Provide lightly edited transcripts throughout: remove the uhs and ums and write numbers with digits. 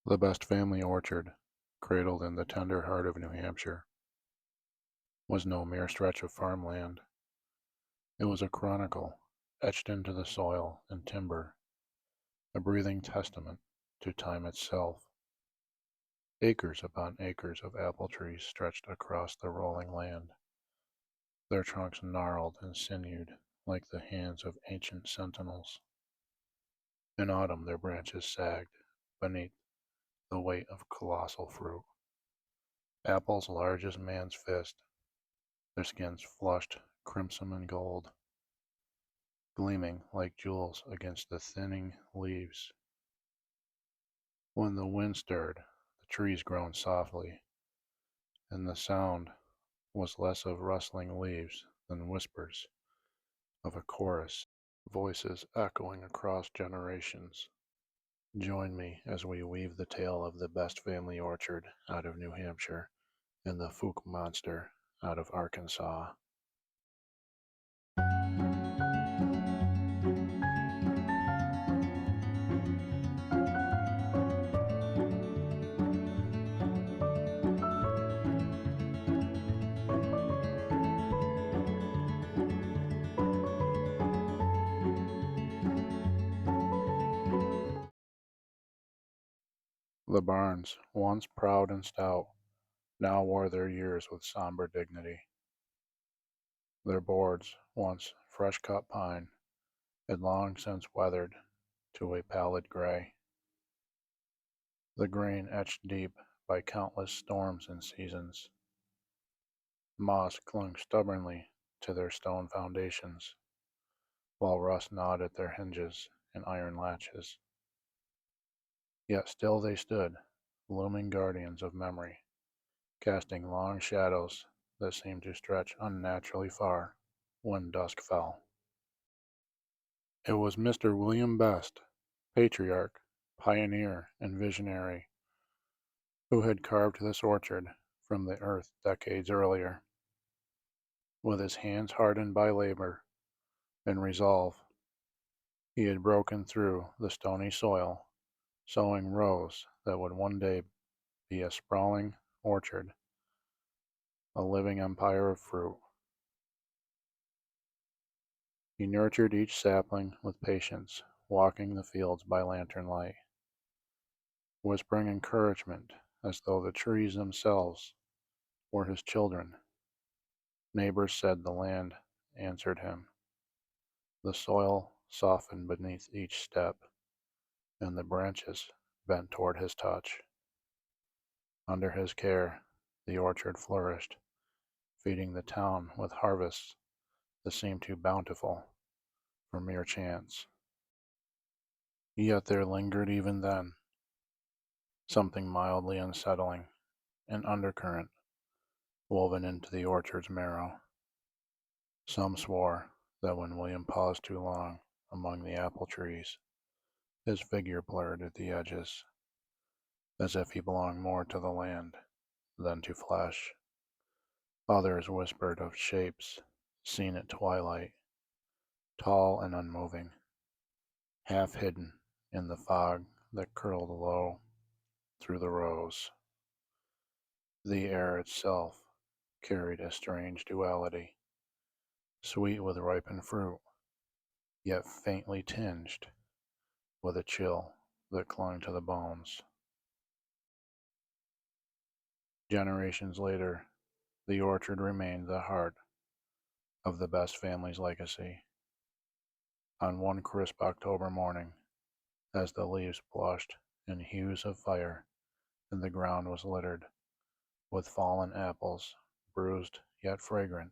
The best family orchard, cradled in the tender heart of New Hampshire, was no mere stretch of farmland. It was a chronicle, etched into the soil and timber, a breathing testament to time itself. Acres upon acres of apple trees stretched across the rolling land, their trunks gnarled and sinewed like the hands of ancient sentinels. In autumn their branches sagged beneath the weight of colossal fruit, apples large as man's fist, their skins flushed crimson and gold, gleaming like jewels against the thinning leaves. When the wind stirred, the trees groaned softly, and the sound was less of rustling leaves than whispers of a chorus, voices echoing across generations. Join me as we weave the tale of the best family orchard out of New Hampshire and the Fouke Monster out of Arkansas. The barns, once proud and stout, now wore their years with somber dignity. Their boards, once fresh-cut pine, had long since weathered to a pallid gray, the grain etched deep by countless storms and seasons. Moss clung stubbornly to their stone foundations, while rust gnawed at their hinges and iron latches. Yet still they stood, looming guardians of memory, casting long shadows that seemed to stretch unnaturally far when dusk fell. It was Mr. William Best, patriarch, pioneer, and visionary, who had carved this orchard from the earth decades earlier. With his hands hardened by labor and resolve, he had broken through the stony soil, sowing rows that would one day be a sprawling orchard, a living empire of fruit. He nurtured each sapling with patience, walking the fields by lantern light, whispering encouragement as though the trees themselves were his children. Neighbors said the land answered him. The soil softened beneath each step, and the branches bent toward his touch. Under his care, the orchard flourished, feeding the town with harvests that seemed too bountiful for mere chance. Yet there lingered even then something mildly unsettling, an undercurrent woven into the orchard's marrow. Some swore that when William paused too long among the apple trees, his figure blurred at the edges, as if he belonged more to the land than to flesh. Others whispered of shapes seen at twilight, tall and unmoving, half hidden in the fog that curled low through the rows. The air itself carried a strange duality, sweet with ripened fruit, yet faintly tinged with a chill that clung to the bones. Generations later, the orchard remained the heart of the best family's legacy. On one crisp October morning, as the leaves blushed in hues of fire and the ground was littered with fallen apples, bruised yet fragrant,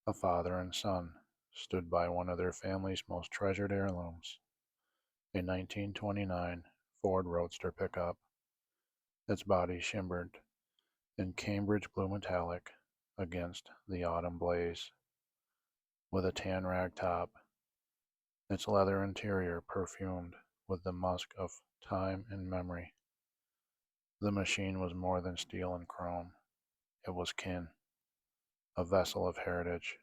a father and son stood by one of their family's most treasured heirlooms, a 1929 Ford Roadster pickup. Its body shimmered in Cambridge blue metallic against the autumn blaze, with a tan rag top, its leather interior perfumed with the musk of time and memory. The machine was more than steel and chrome. It was kin, a vessel of heritage,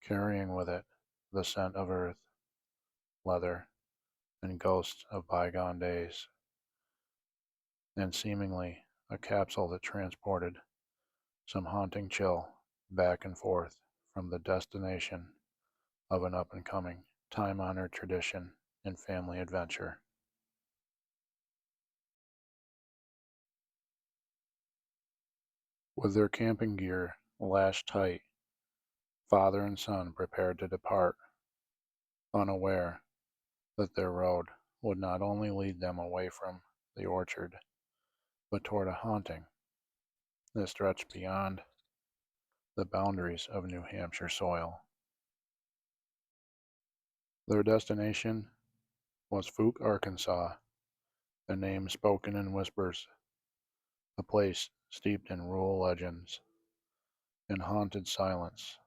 carrying with it the scent of earth, leather, and ghosts of bygone days. and seemingly a capsule that transported some haunting chill back and forth from the destination of an up and coming, time honored tradition in family adventure. With their camping gear lashed tight, father and son prepared to depart, unaware that their road would not only lead them away from the orchard, but toward a haunting that stretched beyond the boundaries of New Hampshire soil. Their destination was Fouke, Arkansas, a name spoken in whispers, a place steeped in rural legends and haunted silence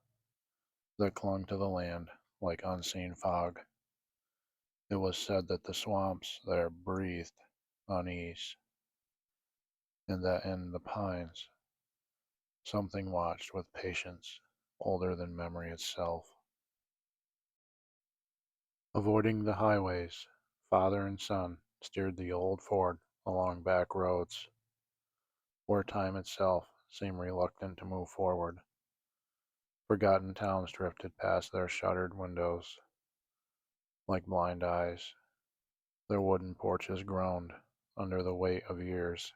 that clung to the land like unseen fog. It was said that the swamps there breathed unease, and that in the pines something watched with patience older than memory itself. Avoiding the highways, father and son steered the old Ford along back roads, where time itself seemed reluctant to move forward. Forgotten towns drifted past their shuttered windows like blind eyes. Their wooden porches groaned under the weight of years.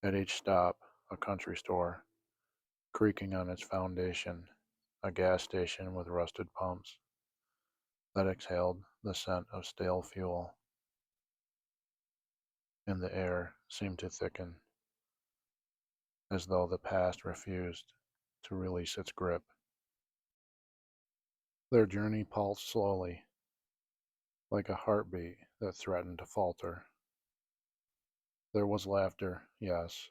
At each stop, a country store, creaking on its foundation, a gas station with rusted pumps that exhaled the scent of stale fuel, and the air seemed to thicken, as though the past refused to release its grip. Their journey pulsed slowly, like a heartbeat that threatened to falter. There was laughter, yes,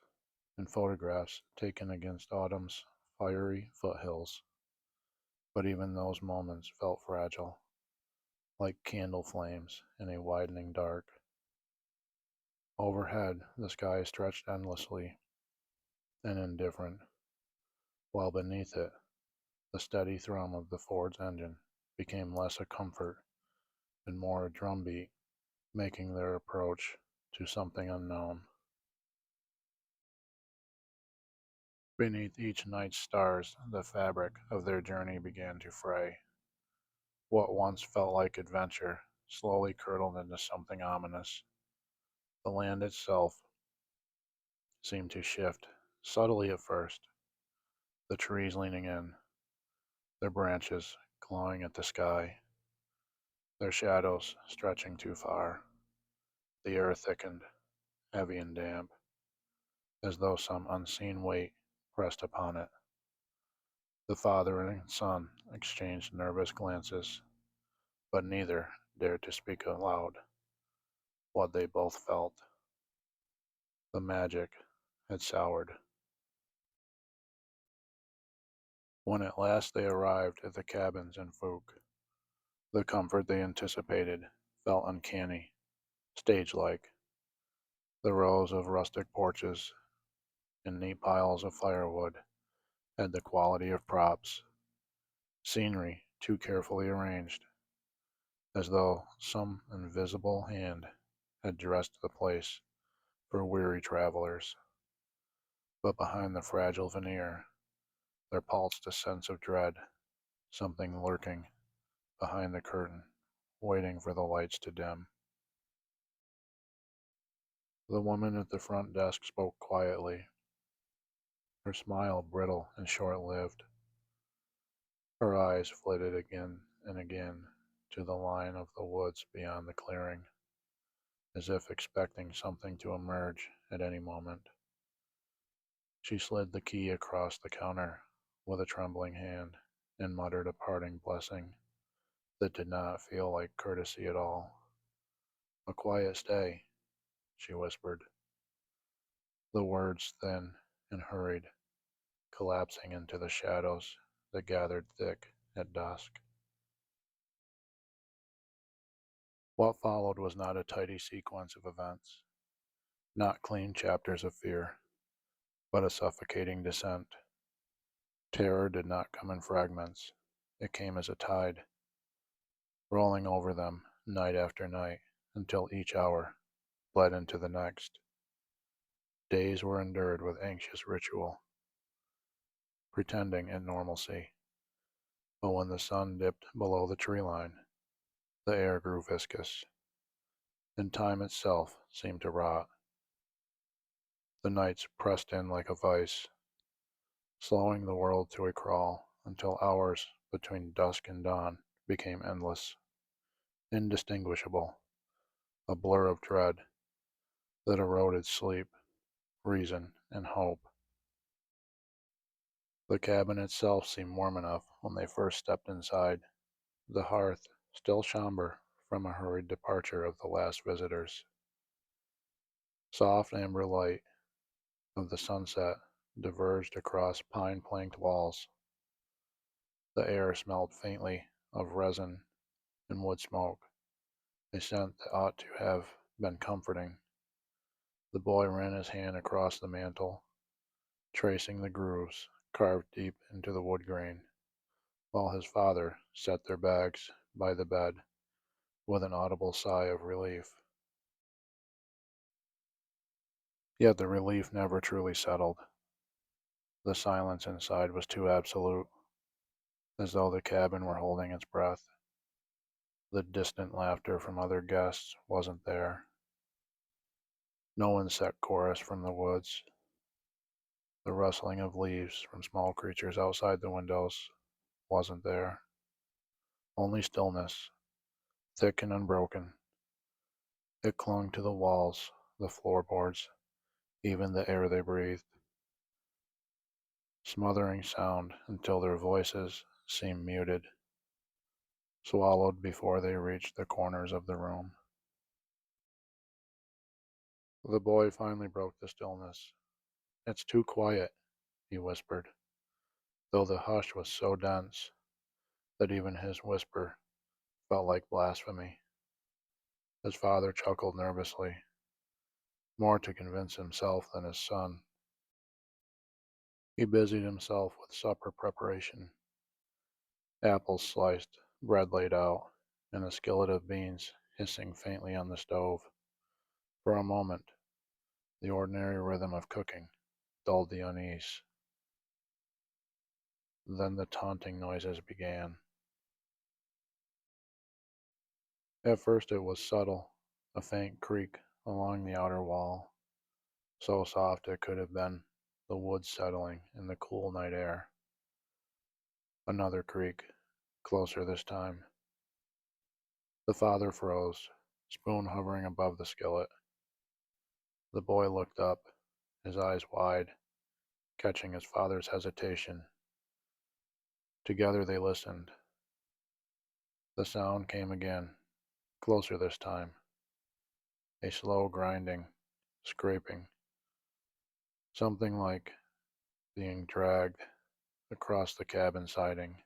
and photographs taken against autumn's fiery foothills, but even those moments felt fragile, like candle flames in a widening dark. Overhead, the sky stretched endlessly and indifferent, while beneath it, the steady thrum of the Ford's engine became less a comfort and more a drumbeat, making their approach to something unknown. Beneath each night's stars, the fabric of their journey began to fray. What once felt like adventure slowly curdled into something ominous. The land itself seemed to shift, subtly at first, the trees leaning in, their branches clawing at the sky, their shadows stretching too far. The air thickened, heavy and damp, as though some unseen weight pressed upon it. The father and son exchanged nervous glances, but neither dared to speak aloud what they both felt. The magic had soured. When at last they arrived at the cabins in Fouke, the comfort they anticipated felt uncanny, stage-like. The rows of rustic porches and neat piles of firewood had the quality of props, scenery too carefully arranged, as though some invisible hand had dressed the place for weary travelers. But behind the fragile veneer there pulsed a sense of dread, something lurking behind the curtain, waiting for the lights to dim. The woman at the front desk spoke quietly, her smile brittle and short-lived. Her eyes flitted again and again to the line of the woods beyond the clearing, as if expecting something to emerge at any moment. She slid the key across the counter with a trembling hand and muttered a parting blessing that did not feel like courtesy at all. "A quiet stay," she whispered, the words thin and hurried, collapsing into the shadows that gathered thick at dusk. What followed was not a tidy sequence of events, not clean chapters of fear, but a suffocating descent. Terror did not come in fragments. It came as a tide, rolling over them night after night until each hour bled into the next. Days were endured with anxious ritual, pretending in normalcy, but when the sun dipped below the tree line, the air grew viscous, and time itself seemed to rot. The nights pressed in like a vice, slowing the world to a crawl until hours between dusk and dawn became endless, indistinguishable, a blur of dread that eroded sleep, reason, and hope. The cabin itself seemed warm enough when they first stepped inside, the hearth still somber from a hurried departure of the last visitors. Soft amber light of the sunset diverged across pine-planked walls. The air smelled faintly of resin and wood smoke, a scent that ought to have been comforting. The boy ran his hand across the mantel, tracing the grooves carved deep into the wood grain, while his father set their bags by the bed with an audible sigh of relief. Yet the relief never truly settled. The silence inside was too absolute, as though the cabin were holding its breath. The distant laughter from other guests wasn't there. No insect chorus from the woods. The rustling of leaves from small creatures outside the windows wasn't there. Only stillness, thick and unbroken. It clung to the walls, the floorboards, even the air they breathed, smothering sound until their voices seemed muted, swallowed before they reached the corners of the room. The boy finally broke the stillness. "It's too quiet," he whispered, though the hush was so dense that even his whisper felt like blasphemy. His father chuckled nervously, more to convince himself than his son. He busied himself with supper preparation, apples sliced, bread laid out, and a skillet of beans hissing faintly on the stove. For a moment, the ordinary rhythm of cooking dulled the unease. Then the taunting noises began. At first it was subtle, a faint creak along the outer wall, so soft it could have been the wood settling in the cool night air. Another creak, closer this time. The father froze, spoon hovering above the skillet. The boy looked up, his eyes wide, catching his father's hesitation. Together they listened. The sound came again, closer this time, a slow grinding, scraping, something like being dragged across the cabin siding.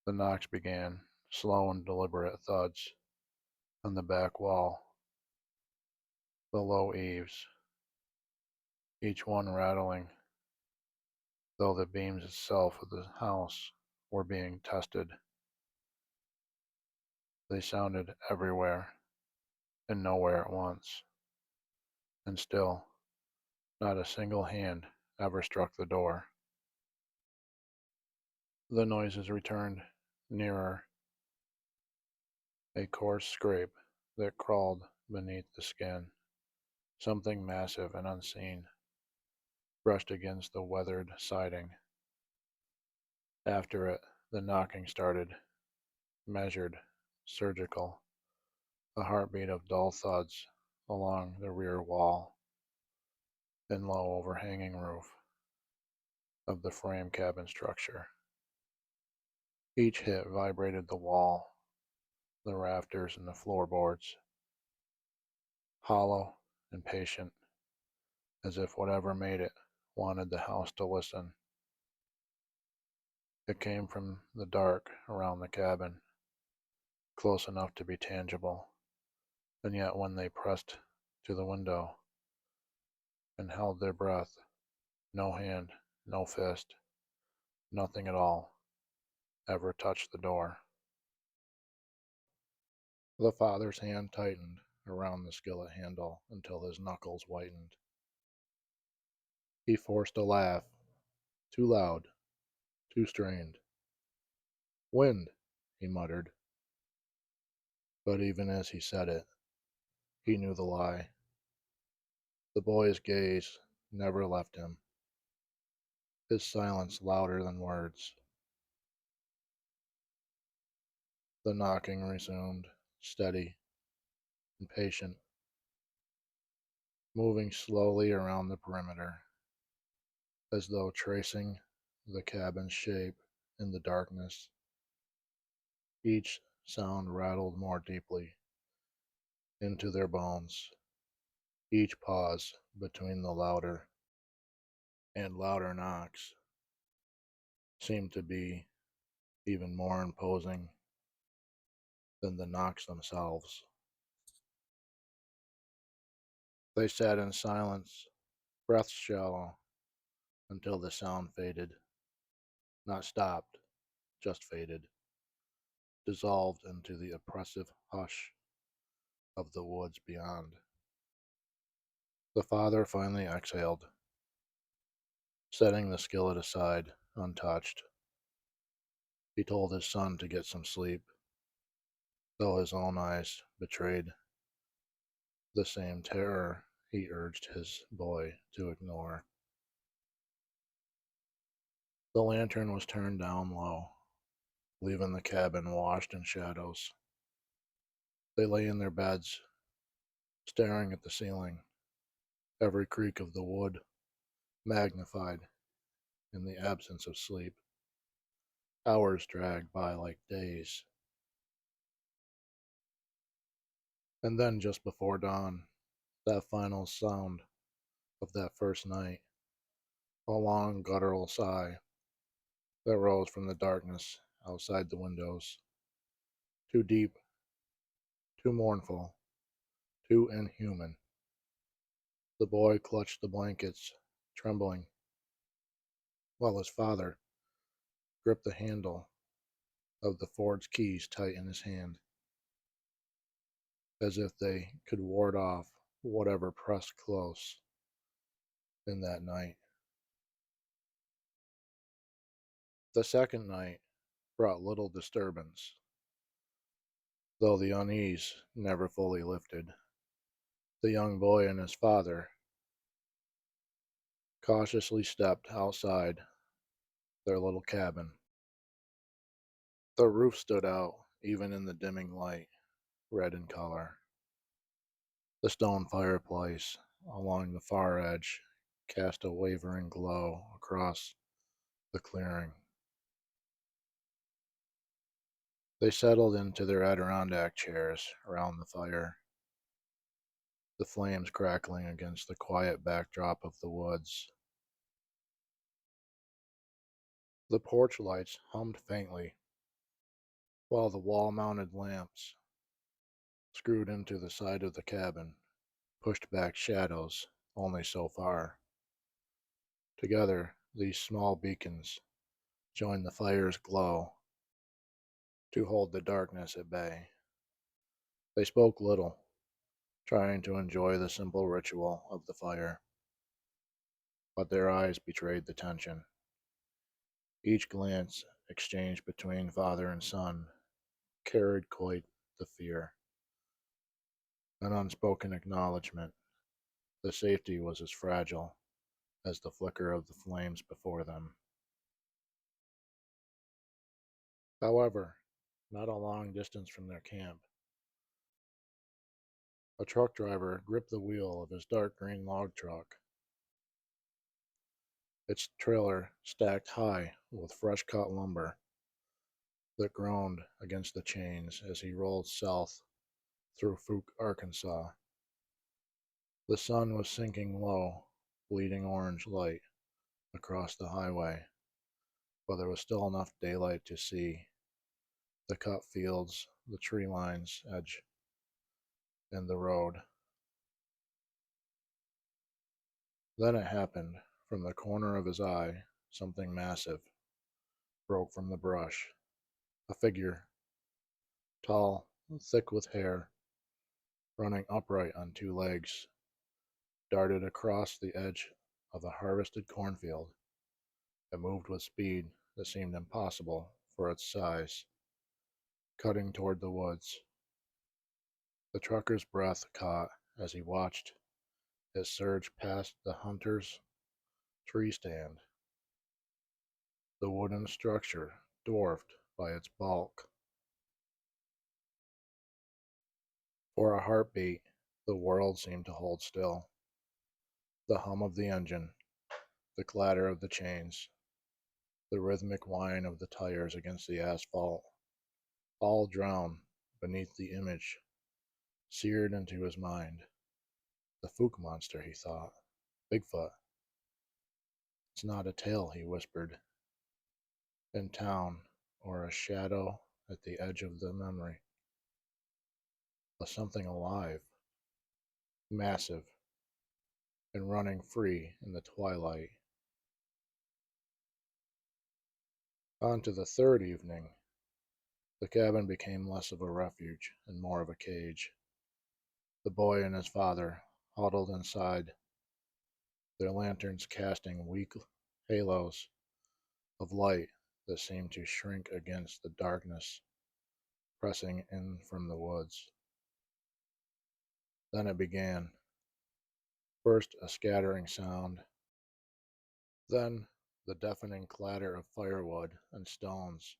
The knocks began, slow and deliberate thuds, on the back wall, the low eaves, each one rattling, though the beams itself of the house were being tested. They sounded everywhere and nowhere at once, and still not a single hand ever struck the door. The noises returned, nearer, a coarse scrape that crawled beneath the skin, something massive and unseen, brushed against the weathered siding. After it, the knocking started, measured, surgical, a heartbeat of dull thuds along the rear wall and low overhanging roof of the frame cabin structure. Each hit vibrated the wall, the rafters, and the floorboards, hollow and patient, as if whatever made it wanted the house to listen. It came from the dark around the cabin, close enough to be tangible, and yet when they pressed to the window and held their breath, no hand, no fist, nothing at all, ever touched the door. The father's hand tightened around the skillet handle until his knuckles whitened. He forced a laugh, too loud, too strained. "Wind," he muttered, but even as he said it, he knew the lie. The boy's gaze never left him, his silence louder than words. The knocking resumed, steady and patient, moving slowly around the perimeter, as though tracing the cabin's shape in the darkness. Each sound rattled more deeply into their bones, each pause between the louder and louder knocks seemed to be even more imposing than the knocks themselves. They sat in silence, breaths shallow, until the sound faded. Not stopped, just faded, dissolved into the oppressive hush of the woods beyond. The father finally exhaled, setting the skillet aside, untouched. He told his son to get some sleep, though his own eyes betrayed the same terror he urged his boy to ignore. The lantern was turned down low, leaving the cabin washed in shadows. They lay in their beds, staring at the ceiling, every creak of the wood magnified in the absence of sleep. Hours dragged by like days. And then, just before dawn, that final sound of that first night, a long guttural sigh that rose from the darkness outside the windows. Too deep, too mournful, too inhuman. The boy clutched the blankets, trembling, while his father gripped the handle of the forge keys tight in his hand, as if they could ward off whatever pressed close in that night. The second night brought little disturbance, though the unease never fully lifted. The young boy and his father cautiously stepped outside their little cabin. The roof stood out, even in the dimming light, red in color. The stone fireplace along the far edge cast a wavering glow across the clearing. They settled into their Adirondack chairs around the fire, the flames crackling against the quiet backdrop of the woods. The porch lights hummed faintly, while the wall-mounted lamps, screwed into the side of the cabin, pushed back shadows only so far. Together, these small beacons joined the fire's glow to hold the darkness at bay. They spoke little, trying to enjoy the simple ritual of the fire, but their eyes betrayed the tension. Each glance exchanged between father and son carried quite the fear, an unspoken acknowledgement that safety was as fragile as the flicker of the flames before them. However, not a long distance from their camp, a truck driver gripped the wheel of his dark green log truck, its trailer stacked high with fresh cut lumber that groaned against the chains as he rolled south through Fouke, Arkansas. The sun was sinking low, bleeding orange light across the highway, but there was still enough daylight to see the cut fields, the tree lines edge, and the road. Then it happened. From the corner of his eye, something massive broke from the brush. A figure, tall, thick with hair, running upright on two legs, darted across the edge of a harvested cornfield. It moved with speed that seemed impossible for its size, cutting toward the woods. The trucker's breath caught as he watched it surge past the hunter's tree stand, the wooden structure dwarfed by its bulk. For a heartbeat, the world seemed to hold still. The hum of the engine, the clatter of the chains, the rhythmic whine of the tires against the asphalt, all drowned beneath the image seared into his mind. The Fouke Monster, he thought. Bigfoot. It's not a tale, he whispered. In town, or a shadow at the edge of the memory. But something alive, massive, and running free in the twilight. On to the third evening, the cabin became less of a refuge and more of a cage. The boy and his father huddled inside, their lanterns casting weak halos of light that seemed to shrink against the darkness pressing in from the woods. Then it began. First a scattering sound, then the deafening clatter of firewood and stones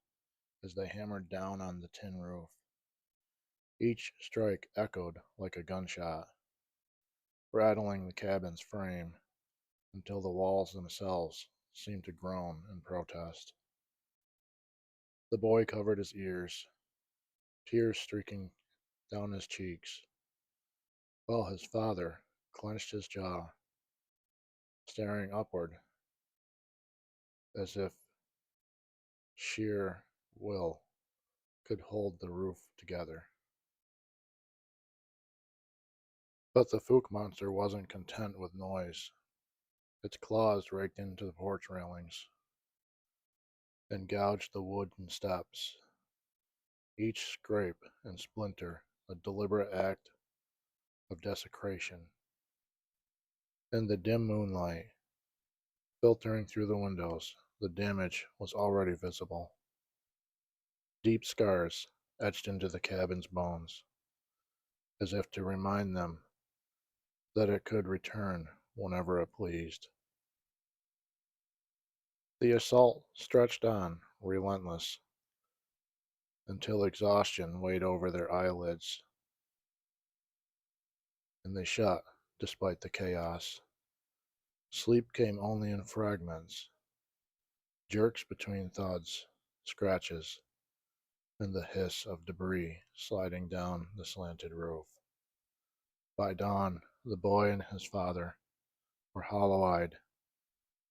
as they hammered down on the tin roof. Each strike echoed like a gunshot, rattling the cabin's frame until the walls themselves seemed to groan in protest. The boy covered his ears, tears streaking down his cheeks, while his father clenched his jaw, staring upward as if sheer will could hold the roof together. But the Fouke monster wasn't content with noise. Its claws raked into the porch railings and gouged the wooden steps, each scrape and splinter a deliberate act of desecration. In the dim moonlight, filtering through the windows, the damage was already visible. Deep scars etched into the cabin's bones, as if to remind them that it could return whenever it pleased. The assault stretched on, relentless, until exhaustion weighed over their eyelids, and they shut despite the chaos. Sleep came only in fragments, jerks between thuds, scratches, and the hiss of debris sliding down the slanted roof. By dawn, the boy and his father were hollow-eyed,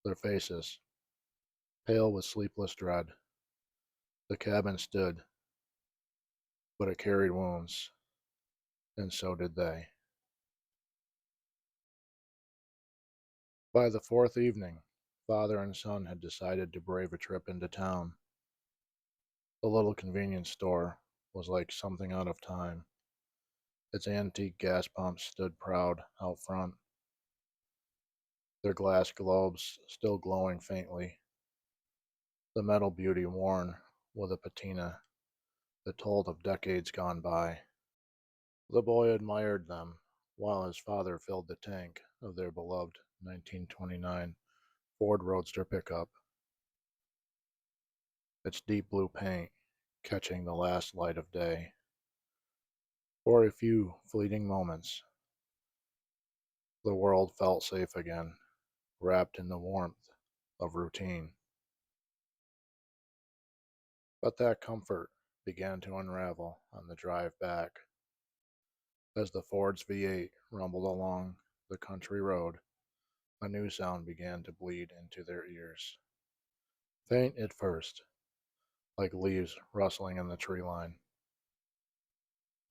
their faces pale with sleepless dread. The cabin stood, but it carried wounds, and so did they. By the fourth evening, father and son had decided to brave a trip into town. The little convenience store was like something out of time. Its antique gas pumps stood proud out front, their glass globes still glowing faintly, the metal beauty worn with a patina that told of decades gone by. The boy admired them, while his father filled the tank of their beloved 1929 Ford Roadster pickup, its deep blue paint catching the last light of day. For a few fleeting moments, the world felt safe again, wrapped in the warmth of routine. But that comfort began to unravel on the drive back. As the Ford's V8 rumbled along the country road, a new sound began to bleed into their ears. Faint at first, like leaves rustling in the tree line.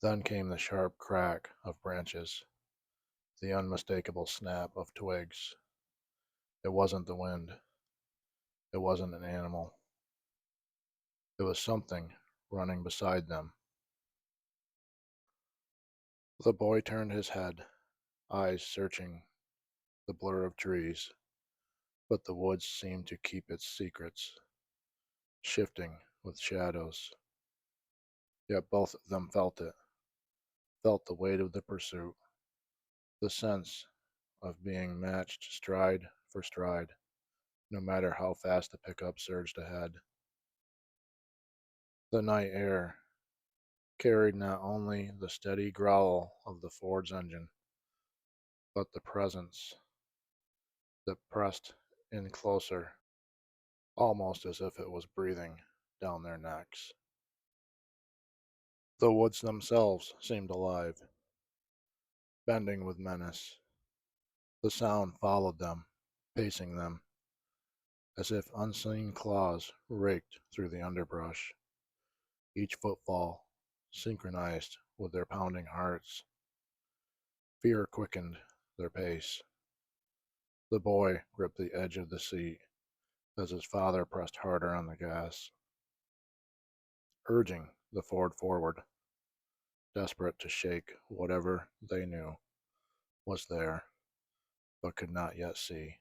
Then came the sharp crack of branches, the unmistakable snap of twigs. It wasn't the wind. It wasn't an animal. It was something running beside them. The boy turned his head, eyes searching the blur of trees, but the woods seemed to keep its secrets, shifting with shadows. Yet both of them felt it, felt the weight of the pursuit, the sense of being matched stride for stride, no matter how fast the pickup surged ahead. The night air carried not only the steady growl of the Ford's engine, but the presence that pressed in closer, almost as if it was breathing down their necks. The woods themselves seemed alive, bending with menace. The sound followed them, pacing them, as if unseen claws raked through the underbrush, each footfall synchronized with their pounding hearts. Fear quickened their pace. The boy gripped the edge of the seat as his father pressed harder on the gas, urging the Ford forward, desperate to shake whatever they knew was there but could not yet see.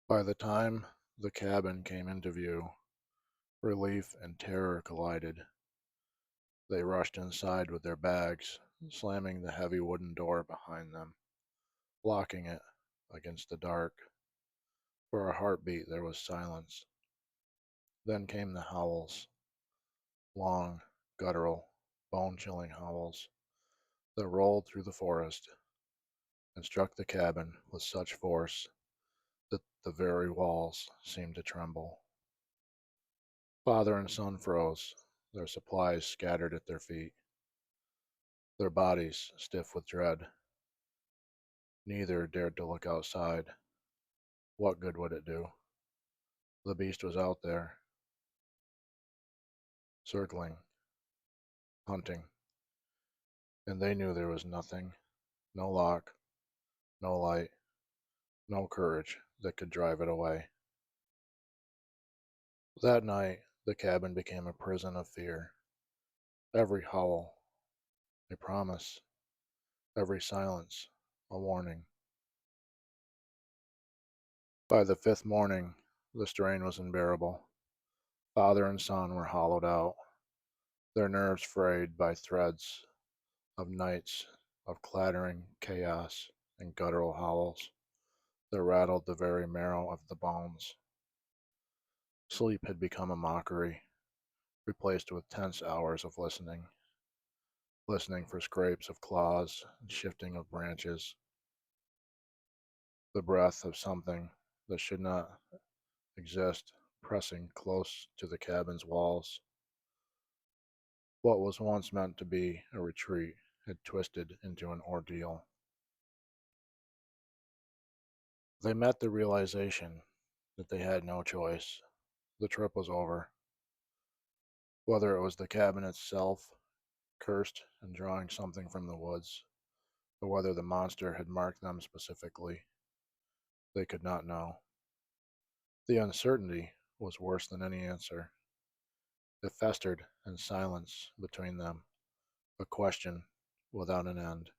By the time the cabin came into view, relief and terror collided. They rushed inside with their bags, slamming the heavy wooden door behind them, locking it against the dark. For a heartbeat there was silence. Then came the howls, long, guttural, bone-chilling howls that rolled through the forest and struck the cabin with such force that the very walls seemed to tremble. Father and son froze, their supplies scattered at their feet, their bodies stiff with dread. Neither dared to look outside. What good would it do? The beast was out there, circling, hunting, and they knew there was nothing, no lock, no light, no courage that could drive it away. That night, the cabin became a prison of fear. Every howl, a promise, every silence, a warning. By the fifth morning, the strain was unbearable. Father and son were hollowed out, their nerves frayed by threads of nights of clattering chaos and guttural howls that rattled the very marrow of the bones. Sleep had become a mockery, replaced with tense hours of listening, listening for scrapes of claws and shifting of branches, the breath of something that should not exist pressing close to the cabin's walls. What was once meant to be a retreat had twisted into an ordeal. They met the realization that they had no choice. The trip was over. Whether it was the cabin itself, cursed and drawing something from the woods, or whether the monster had marked them specifically, they could not know. The uncertainty was worse than any answer. It festered in silence between them, a question without an end.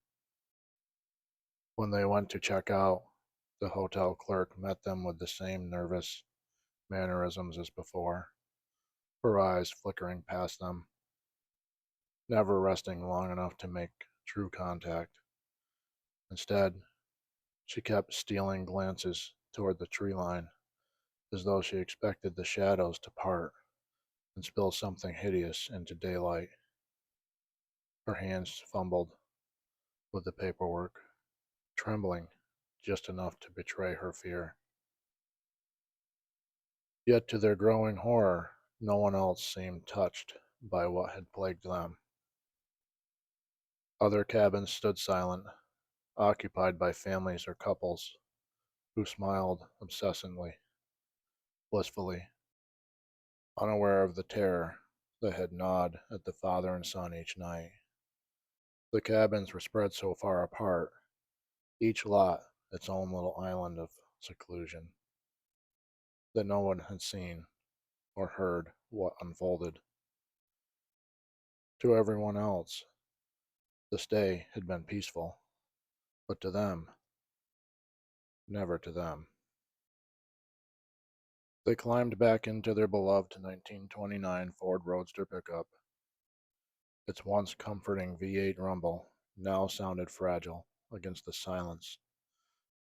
When they went to check out, the hotel clerk met them with the same nervous mannerisms as before, her eyes flickering past them, never resting long enough to make true contact. Instead, she kept stealing glances toward the tree line, as though she expected the shadows to part and spill something hideous into daylight. Her hands fumbled with the paperwork, trembling just enough to betray her fear. Yet to their growing horror, no one else seemed touched by what had plagued them. Other cabins stood silent, occupied by families or couples who smiled obsessively, blissfully, unaware of the terror that had gnawed at the father and son each night. The cabins were spread so far apart, each lot its own little island of seclusion, that no one had seen or heard what unfolded. To everyone else, The stay had been peaceful, but to them, never to them. They climbed back into their beloved 1929 Ford Roadster pickup. Its once comforting V8 rumble now sounded fragile against the silence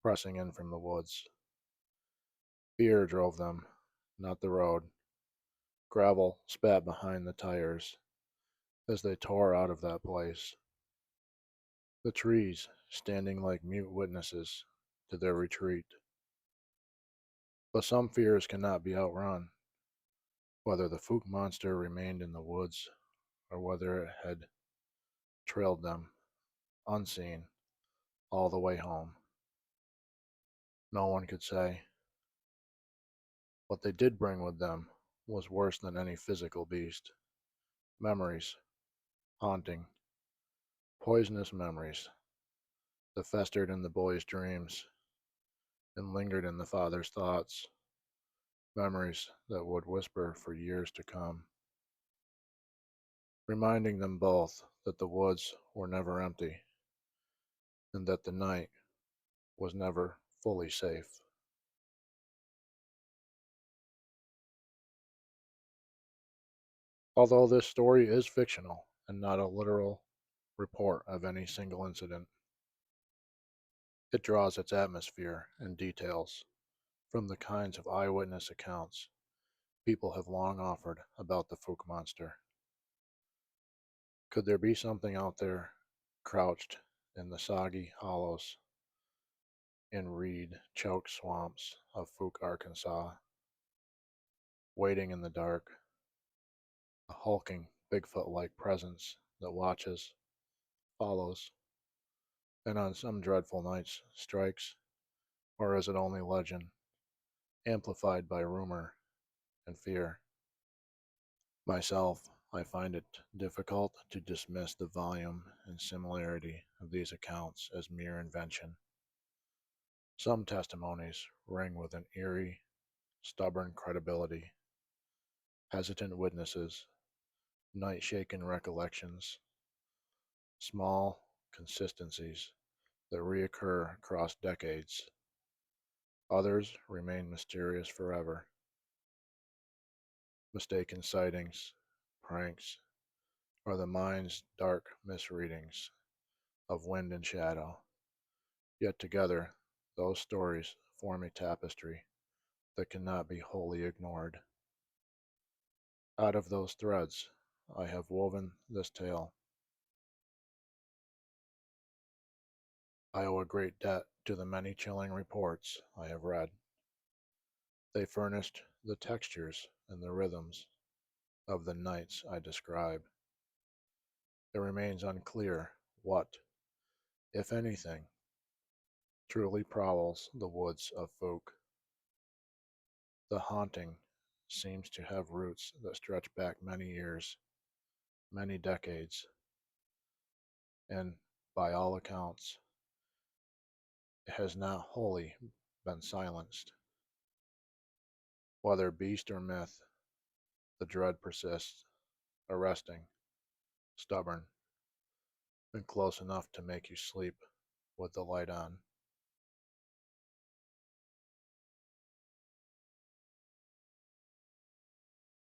pressing in from the woods. Fear drove them, not the road. Gravel spat behind the tires as they tore out of that place. The trees standing like mute witnesses to their retreat. But some fears cannot be outrun, whether the Fouke Monster remained in the woods or whether it had trailed them, unseen, all the way home. No one could say. What they did bring with them was worse than any physical beast. Memories, haunting, poisonous memories that festered in the boy's dreams and lingered in the father's thoughts. Memories that would whisper for years to come, reminding them both that the woods were never empty and that the night was never fully safe. Although this story is fictional and not a literal report of any single incident, it draws its atmosphere and details from the kinds of eyewitness accounts people have long offered about the Fouke Monster. Could there be something out there, crouched in the soggy hollows and reed-choked swamps of Fouke, Arkansas, waiting in the dark, a hulking, Bigfoot-like presence that watches, follows, and on some dreadful nights strikes? Or is it only legend, amplified by rumor and fear? Myself, I find it difficult to dismiss the volume and similarity of these accounts as mere invention. Some testimonies ring with an eerie, stubborn credibility, hesitant witnesses, night-shaken recollections, small consistencies that reoccur across decades. Others remain mysterious forever. Mistaken sightings, pranks, or the mind's dark misreadings of wind and shadow. Yet together, those stories form a tapestry that cannot be wholly ignored. Out of those threads, I have woven this tale. I owe a great debt to the many chilling reports I have read. They furnished the textures and the rhythms of the nights I describe. It remains unclear what, if anything, truly prowls the woods of Fouke. The haunting seems to have roots that stretch back many years, many decades, and by all accounts, it has not wholly been silenced. Whether beast or myth, the dread persists, arresting, stubborn, and close enough to make you sleep with the light on.